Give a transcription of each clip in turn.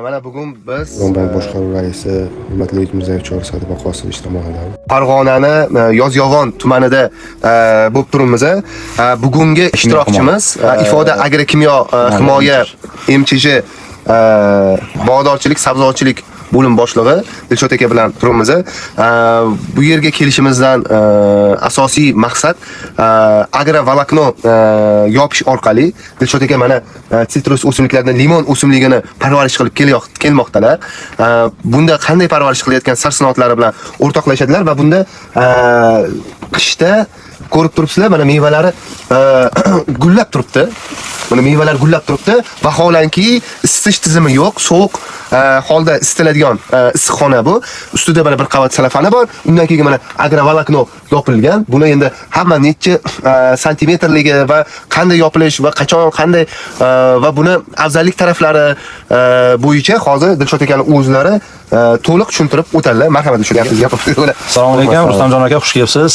Mana bugun biz Bank boshqaruv raisi hurmatli Bekmirzayev Chorasadi Baqosimovich tomonidan Farg'onani Yozyovon tumanida bo'lib turibmiz. Bugungi ishtirokchimiz Ifoda agrokimyo himoya MChJ bog'dorchilik, sabzavotchilik bo'lim boshlig'i Dilshod aka bilan turibmiz. Bu yerga kelishimizdan asosiy maqsad agrovolokno yopish orqali Dilshod aka mana sitrus o'simliklaridan limon o'simligini parvarish qilib kelmoqdalar. Bunda qanday parvarish qilayotgan sir-sinoatlari bilan o'rtoqlashadilar va bunda qishda ko'rib turibsizlar, mana mevalari gullab turibdi. Mana mevalar gullab turibdi. Vaholanki isitish tizimi yo'q, sovuq holda isitiladigan issiqxona bu. Ustida mana bir qavat salafani bor. Undan keyin mana agrovolokno yopilgan. Buni endi hamma necha santimetrligi va qanday yopilish va qachon qanday va buni afzallik taraflari bo'yicha hozir Dilshod akaning o'zlari to'liq tushuntirib o'tadilar. Marhamat, shu gapingizni gapirib. Assalomu alaykum, Rustamjon aka, xush kelibsiz.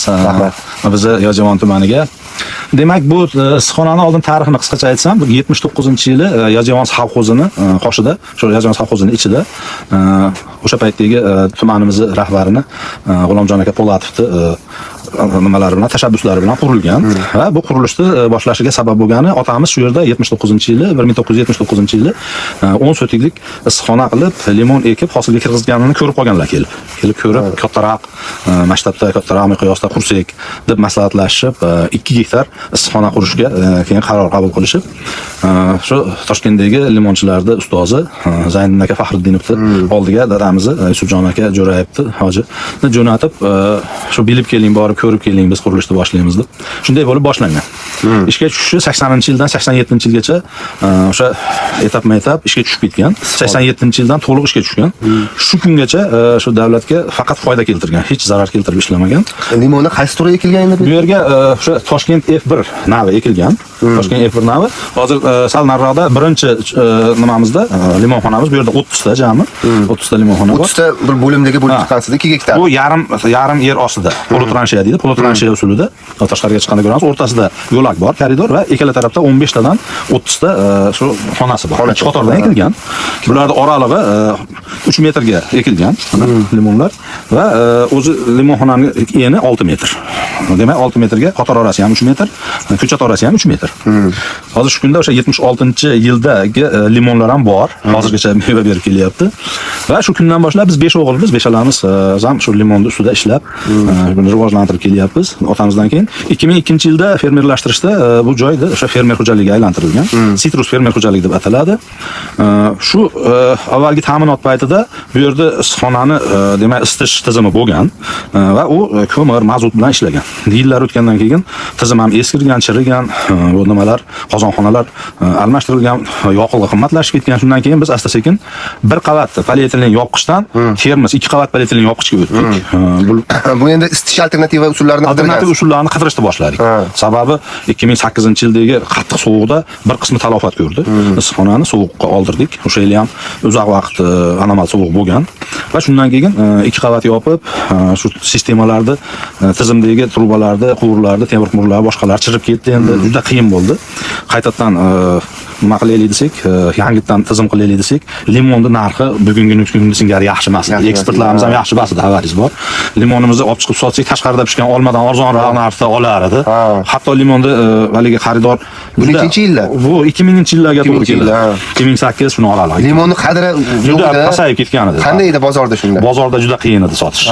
Bizni Yozyovon tumaniga. Demak, bu issiqxonani oldin tarixini qisqacha aytsam, 79-yili Yozyovon savxozini qoshida, shu Yozyovon savxozini ichida o'sha paytdagi tumanimiz rahbarini G'ulomjon aka Polatovni nimalari bilan, tashabbuslari bilan qurilgan va bu qurilishni boshlashiga sabab bo'lgani otamiz shu yerda 1979-yili 10 sotiklik issiqxona qilib limon ekib hosilga kirgizganini ko'rib qolganlar kelib ko'rib kattaroq maktabda kattaroq miqyosda qursak deb maslahatlashib 2 gektar issiqxona qurishga keyin qaror qabul qilishib shu Toshkentdagi limonchilarning ustozi Zayniddin aka Faxriddinovni oldiga dadamizni Yusufjon aka Jo'rayevni hojini jo'natib shu bilib keling, borib ko'rib keling, biz qurilishni boshlaymiz deb. Shunday bo'lib boshlangan. Ishga tushishi 80-yildan 87-yilgacha o'sha etap-etap ishga tushib ketgan. 87-yildan to'liq ishga tushgan. Shu kungacha shu davlatga faqat foyda keltirgan, hech zarar keltirib ishlamagan. Limonni qaysi turga ekilgan endi? Bu yerga o'sha Toshkent F1 navi ekilgan. Toshkent F1 navi. Hozir sal nariroqda birinchi nimamizda limonxonamiz, bu yerda 30 ta jami, 30 ta limonxona bor. 30 ta bir bo'limdagi bo'lib chiqqansida 2 gektar. Bu yarim yer ostida, polotransheya deydi. Polotransheya usulida tashqariga chiqqanda ko'ramiz, o'rtasida yo'lak bor, koridor va ikkala tarafda 15 tadan 30 ta shu xonasi bor. Qatordan ekilgan. Bularning oralig'i 3 metrga ekilgan limonlar va o'zi limonxonaning eni 6 metr. Demak 6 metrga qator orasi ham 3 metr, ko'chat orasi ham 3 metr. Hozir shu kunda o'sha 76-yildagi limonlar ham bor. Hozirgacha meva berib kelyapti. Va shu kundan boshlab biz 5 o'g'ilmiz, 5alamiz ham shu limonni ustida ishlab buni rivojlantirib kelyapmiz. Otamizdan keyin 2002-yilda fermerlashtirishda bu joyda o'sha fermer xo'jaligiga aylantirilgan. Sitrus fermer xo'jaligi deb ataladi. Shu avvalgi ta'minot paytida bu yerda issiqxonani demak isitish tizimi bo'lgan va u ko'mir, mazut bilan ishlagan. Yillar o'tgandan keyin tizim ham eskirgan, chirigan, bu nimalar, qozonxonalar almashtirilgan, yoqilg'i qimmatlashib ketgan. Shundan keyin biz asta-sekin bir qavat polietilen yopqichdan termos 2 qavat polietilen yopqichga o'tdik. Bu endi isitish alternativa usullarini qidirishni boshladik. Sababi 2008-yildagi qattiq sovuqda bir qismi talofat ko'rdi. Issiqxonani sovuqqa oldirdik. O'sha yil ham uzoq vaqt anomal sovuq bo'lgan va shundan keyin 2 qavat yopib, shu sistemalarni tizimdagi trubalarni, quvurlarni, temir quvurlar boshqalar chirib ketdi. Endi juda qiyin bo'ldi. Qaytadan nima qilaylik desak, yangitdan tizim qilaylik desak, limonning narxi bugungi kunga singari yaxshi emas. Ekspertlarimiz ham yaxshi basida xabaringiz bor. Limonimizni olib chiqib sotsak, tashqarida pishgan olmadan arzonroq narxda olar edi. Hatto limonni haligi xaridor bu nechinchi yillar? Bu 2000-yillarga to'g'ri keldi. 2008 shuni oladi. Limonning qadri juda pasayib ketgan edi. Qanday edi bozorda shunda? Bozorda juda qiyin edi sotish.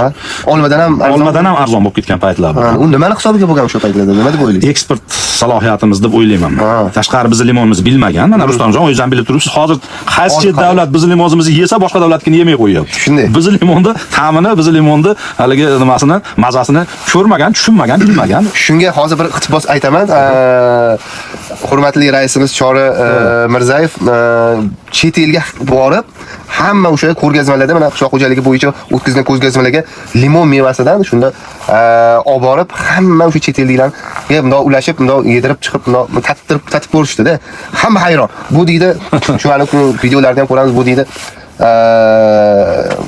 Olmadan ham arzon bo'lib ketgan paytlar bor. Unda nimani hisobiga bo'lgan o'sha paytlarda? Nima deb o'ylaysiz? Eksport salohiyatimiz deb o'ylayman. Tashqari biz limonimizni bilmagan. Mana Rustamjon o'zingizdan bilib turibsiz. Hozir qaysi davlat biz limonimizni yesa, boshqa davlatga yemay qo'yyapti. Shunday. Biz limonni ta'mini, biz limonni haligi nimasini, mazasini ko'rmagan, tushunmagan, bilmagan. Shunga hozir bir iqtibos aytaman. Hurmatli raisimiz Chori Mirzayev chet elga borib, hamma o'sha ko'rgazmalarda, mana qishloq xo'jaligi bo'yicha o'tkazgan ko'rgazmalarga limon mevasidan shunda olib borib, hamma o'sha chet elliklarga bundoq ulashib, bundoq yedirib chiqib, bundoq tatib ko'rishdi-da. Hamma hayron. Bu deydi, shu videolarda ham ko'ramiz, bu deydi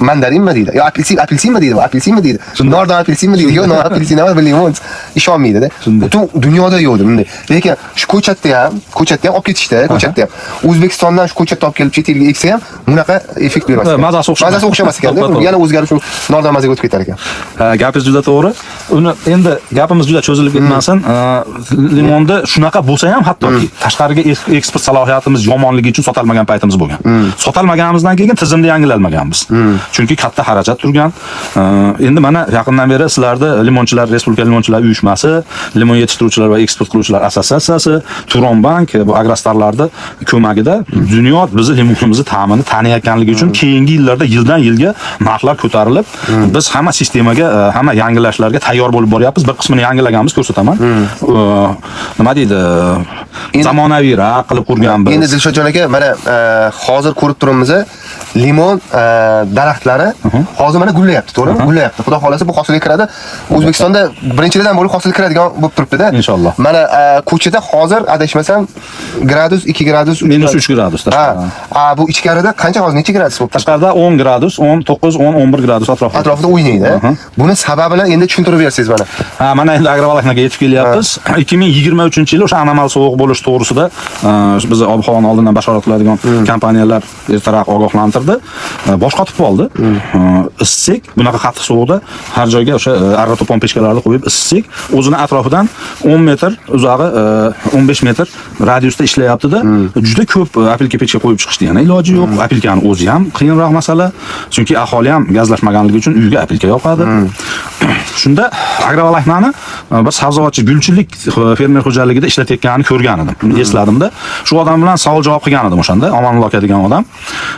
mandarinmi deydi. Yo apelsinmi deydi, apelsinmi deydi. Nordon apelsinmi deydi. Yo, non apelsin emas, limon. Ishonmaydi-da. Butun dunyoda yo'qdi bunday. Lekin shu ko'chatda ham olib ketishdi, ko'chatda ham. O'zbekistondan shu ko'chatni olib kelib chet elga eksa ham bunaqa effekt bermas. Mazasi o'xshamas ekan-da. Yana o'zgarib shu nordon mazaga o'tib ketar ekan. Gapingiz juda to'g'ri. Uni endi gapimiz juda cho'zilib ketmasin. Limonda shunaqa bo'lsa ham hattoki tashqariga eksport salohiyatimiz yomonligi uchun sotalmagan paytimiz bo'lgan. Sotalmaganimizdan keyin tizimda yangilanmaganmiz. Chunki katta xarajat turgan. Endi mana yaqindan beri sizlarda limonchilar, Respublika limonchilar uyushmasi, limon yetishtiruvchilar va eksport qiluvchilar assotsiatsiyasi, Turonbank bu agrostarlarda ko'magida dunyo bizni limonimizni ta'mini taniyotganligi uchun keyingi yillarda yildan yilga narxlar ko'tarilib, biz hamma sistemaga, hamma yangilashlarga tayyor bo'lib boryapmiz. Bir qismini yangilaganmiz, ko'rsataman. Nima deydi? Zamonaviyroq qilib qurganmiz. Endi Dilshodjon aka, mana hozir ko'rib turibmiz, limon daraxtlari hozir mana gullayapti, to'g'rimi? Gullayapti. Xudo xolasa bu hosilga kiradi. O'zbekistonda birinchidan bo'lib hosil kiradigan bo'lib turibdi-da. Inshaalloh. Mana ko'chada hozir adashmasam gradus, 2 gradus, -3 gradus tashqarida. Bu ichkarida qancha hozir necha gradus bo'lib? Tashqarida 10 gradus, 19, 10, 11 gradus atrofida o'ynaydi. Buni sababini endi tushuntirib bersangiz mana. Mana endi agrovalaknaga yetib kelyapmiz. 2023-yil o'sha anomal sovuq bo'lish to'g'risida biz ob-havoni oldindan bashorat qiladigan kompaniyalar ertaroq ogohlantirdi. Boshqotib qoldi. Issiq, bunaqa qattiq sovuqda har joyga o'sha arra-to'pon pechkalarni qo'yib issiq, o'zini atrofidan 10 metr, uzog'i 15 metr radiusda ishlayapti-da. Juda ko'p apelka pechka qo'yib chiqishdi, yana iloji yo'q. Apelkani o'zi ham qiyinroq masala, chunki aholi ham gazlashmaganligi uchun uyga apelka yoqadi. Shunda agrovalaknani bir sabzavotchi gulchilik fermer xo'jaligida ishlatayotganini ko'rgan edim. Esladimda. Shu odam bilan savol javob qilgan edim o'shanda. Omonullo aka degan odam.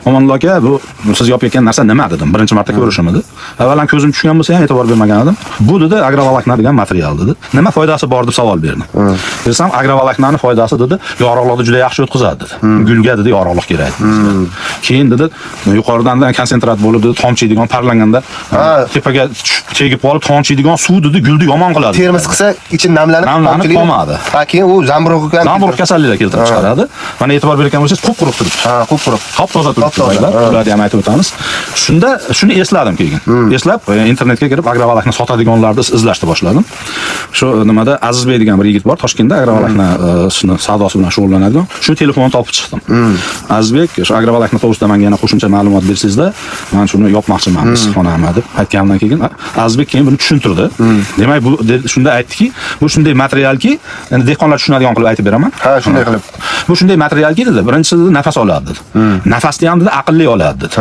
Omonullo aka, bu siz yopayotgan narsa nima dedim. Birinchi marta ko'rishim edi. Avvalan ko'zim tushgan bo'lsa ham e'tibor bermagan edim. Bu dedi agrovalakna degan material dedi. Nima foydasi bor deb savol berdim. Desam agrovalaknani foydasi dedi, yorug'likni juda yaxshi o'tkazadi dedi. Gulga dedi yorug'lik kerak. Keyin dedi yuqoridan konsentrat bo'lib dedi, tomchiydigan parlanganda tepaga tegib qolib tomchiydigan suv dedi gulni yomon qiladi. Termiz qilsa ichi namlanib qolmadi. Keyin u zamburug' kasalliklar keltirib chiqaradi. Mana e'tibor bergan bo'lsangiz, qup-quruq turibdi. Qup-quruq. Top-toza turibdi. Ularni ham aytib o'tamiz. Shunda shuni esladim keyin. Eslab internetga kirib agrovalakni sotadiganlarni izlashni boshladim. Shu nimada Azizbek degan bir yigit bor, Toshkentda agrovalakni savdosi bilan shug'ullanadigan. Shu telefonni topib chiqdim. Azizbek, shu agrovalakni to'g'risida menga yana qo'shimcha ma'lumot bersangizda, men shuni yopmoqchiman issiqxonamga deb aytganimdan keyin Azizbek keyin buni tushuntirdi. Demak, bu shunda aytdiki, bu shunday materialki, endi dehqonlar tushunadigan qilib aytib beraman. Shunday qilib. Bu shunday materialki dedi, birinchisi dedi nafas oladi dedi. Nafasni ham dedi aqlli oladi dedi.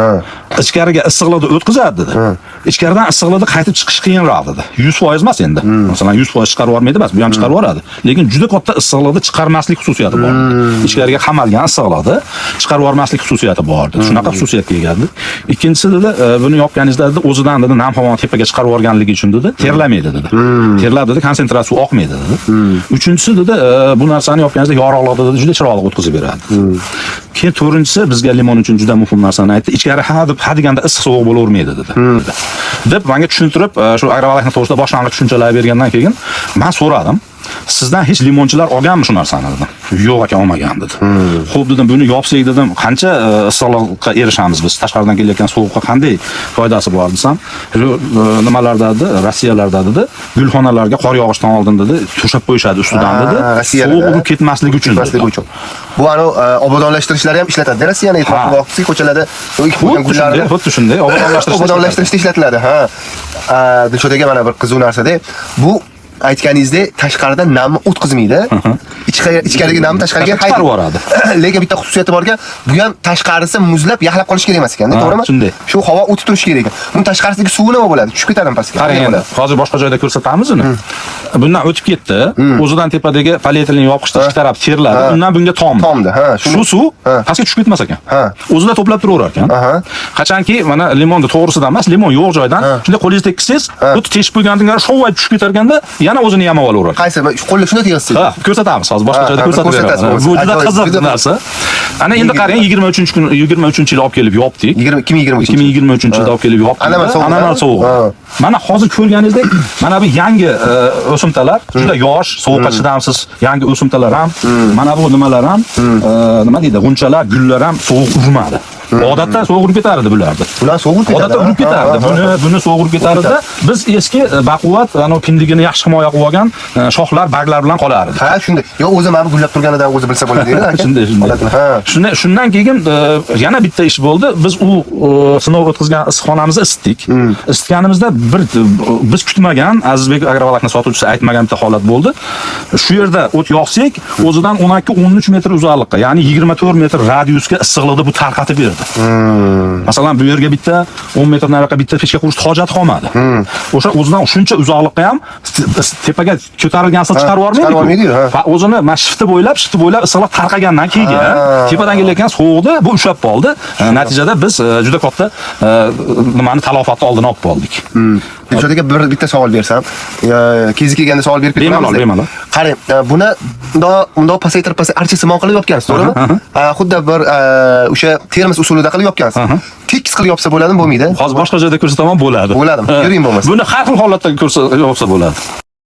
Ichkariga issiqlikni o'tkazadi dedi. Ichkaridan issiqlikni qaytib chiqish qiyinroq dedi. 100% emas endi. Masalan 100% chiqarib yormaydi emas, bu ham chiqarib yoradi. Lekin juda katta issiqlikni chiqarmaslik xususiyati bor. Ichkariga qamalgan issiqlikni chiqarib yormaslik xususiyati bor dedi. Shunaqa xususiyatga ega dedi. Ikkinchisi dedi, buni yopganingizda dedi, o'zidan dedi nam havoni tepaga chiqarib yorganligi uchun dedi, terlamaydi dedi. Terlab dedi, konsentrat suv oqmaydi dedi. Uchinchisi dedi, bu narsani yopganingizda yorug'likni dedi, juda chiroyli o'tkazib beradi. Keyin to'rtinchisi bizga limon uchun juda muhim narsani aytdi. Ichkari ha deganda issiq sovuq bo'lavermaydi dedi. Deb menga tushuntirib, shu agrovalakni to'g'risida boshlang'ich tushunchalar bergandan keyin men so'radim. Sizdan hech limonchilar olganmi shu narsani dedim. Yo'q aka, olmagan dedi. Xo'p dedim, buni yopsak dedim, qancha issiqlikka erishamiz biz? Tashqaridan kelayotgan sovuqqa qanday foydasi bor desam, nimalarda dedi, Rossiyalarda dedi, gulxonalarga qor yog'ishdan oldin dedi, to'shab qo'yishadi ustidan dedi. Sovuq urib ketmasligi uchun. Bu obodonlashtirishlar ham ishlatadi. Rossiyani e'tiborga olsak, ko'chalarda xuddi shunday obodonlashtirishda ishlatiladi. Dilshod aka, mana bir qiziq narsada, bu aytganingizdek tashqaridan namni o'tkazmaydi. Ichkariga namni tashqariga chiqarib yuboradi. Lekin bitta xususiyati borki, bu ham tashqarisi muzlab yaxlab qolish kerak emas ekan, to'g'rimi? Shunday. Shu havo o'tib turishi kerak ekan. Buni tashqarisidagi suvi nima bo'ladi? Tushib ketadi pastga. Qarang, hozir boshqa joyda ko'rsatamiz uni. Bundan o'tib ketdi. O'zidan tepadagi polietilen yopqichni ikki taraf terladi. Undan bunga tomdi. Shu suv pastga tushib ketmas ekan. O'zida to'plab turaverar ekan. Qachonki mana limonni to'g'risida emas, limon yo'q joydan shunday qo'lingizda teksangiz, bu teshib qo'ygandan shovay tushib ketarganda yana o'zini yamab olaveradi. Qaysi? Qo'lni shunday tegasiz. Ko'rsatamiz hozir boshqa joyda ko'rsatib beramiz. Bu juda qiziq narsa. Ana endi qarang, 23-yil olib kelib yopdik. 2023-yilda olib kelib yopdik. Anomal sovuq. Mana hozir ko'rganingizdek, mana bu yangi o'simtalar, juda yosh, sovuqqa chidamsiz yangi o'simtalar ham, mana bu nimalar ham, nima deydi, g'unchalar, gullar ham sovuq urmadi. Odatda sovuq urib ketar edi bularni. Ular sovuq ketadi. Odatda urib ketardi. Buni sovuq urib ketardi. Biz eski baquvvat, ana pindigini yaxshi himoya qilib olgan shoxlar, barglar bilan qolar edi. Ha, shunday. Yo, o'zi mana bu gullab turganidan o'zi bilsa bo'ladi-da. Shunday. Ha. Shundan keyin yana bitta ish bo'ldi. Biz u sinov o'tkazgan issiqxonamizni isitdik. Isitganimizda biz kutmagan Azizbek agrovolokno sotuvchisi aytmagan bitta holat bo'ldi. Shu yerda o't yoqsak, o'zidan 12-13 metr uzoqlikqa, ya'ni 24 metr radiusga issiqlikni bu tarqatib berdi. Masalan, bu yerga bitta 10 metr nariyoqqa bitta pechka qurishni hojati qolmadi. O'sha o'zidan shuncha uzoqlikqa ham tepaga ko'tarilgan issiq chiqarib yubormaydi-ku. Va o'zini mana shifti bo'ylab issiqlik tarqagandan keyin tepadan kelayotgan sovuqni bu ushlab qoldi. Natijada biz juda katta nimani talafotni oldini olib qoldik. Dilshod aka, bitta savol bersam, kezi kelganda savol berib ketamiz. Bemalol. Qarang, buni unda pasaytirib archa simon qilib yopgansiz, to'g'rimi? Xuddi bir o'sha termos usulida qilib yopgansiz. Tekis qilib yopsa bo'ladimi, bo'lmaydi? Hozir boshqa joyda ko'rsataman, bo'ladi. Bo'ladimi? Yuring bo'lmasa. Buni har xil holatda yopsa bo'ladi.